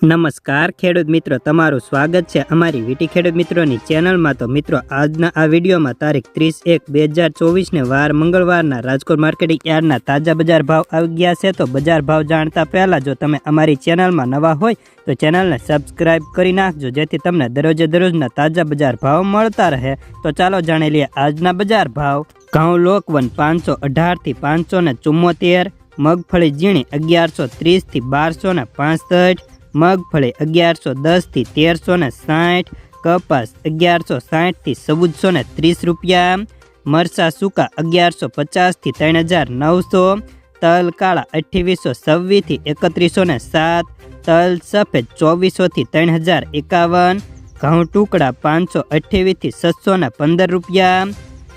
નમસ્કાર ખેડૂત મિત્રો, તમારું સ્વાગત છે અમારી વીટી ખેડૂત મિત્રોની ચેનલમાં। તો મિત્રો, આજના આ વિડીયોમાં તારીખ 30/1/2024 વાર મંગળવારના રાજકોટ માર્કેટિંગ યાર્ડના તાજા બજાર ભાવ આવી ગયા છે। તો બજાર ભાવ જાણતા પહેલાં જો તમે અમારી ચેનલમાં નવા હોય તો ચેનલને સબસ્ક્રાઇબ કરી નાખજો, જેથી તમને દરરોજે દરરોજના તાજા બજાર ભાવ મળતા રહે। તો ચાલો જાણી લઈએ આજના બજાર ભાવ। ઘઉં લોકવન 518 થી 574, મગફળી ઝીણી 1130 થી 1265, મગફળી 1110 થી 1360, કપાસ 1160 થી 1430 રૂપિયા, મરચા સૂકા 1150 થી 3900, તલ કાળા 2826 થી 3107, તલ સફેદ 2400 થી 3051, ઘઉં ટુકડા 528 થી 615 રૂપિયા,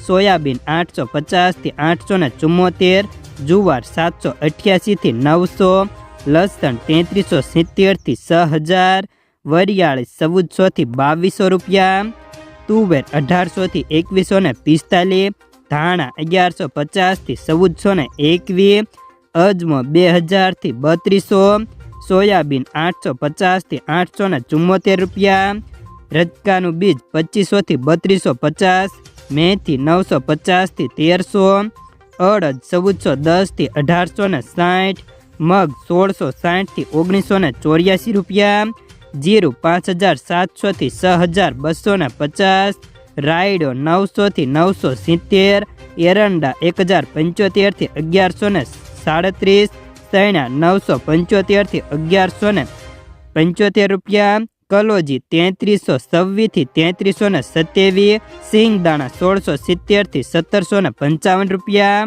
સોયાબીન 850 થી 874, જુવાર 788 થી 900, લસણ 3370 થી 6000, વરિયાળી 1400 થી 2200 રૂપિયા, તુવેર 1800 થી 2145, ધાણા 1150 થી 1421, અજમો 2000 થી 3200, સોયાબીન 850 થી 874 રૂપિયા, રજકાનું બીજ 2500 થી 3250, મેથી 950 થી 1300, અડદ 1410 થી 1860, મગ 1660 થી 1984 રૂપિયા, જીરું 5700 થી 6250, રાયડો 900 થી 970, એરંડા 1075 થી 1137, સૈણા 975 થી 1175 રૂપિયા, કલોજી 3326 થી 3327, સિંગદાણા 1670 થી 1755 રૂપિયા।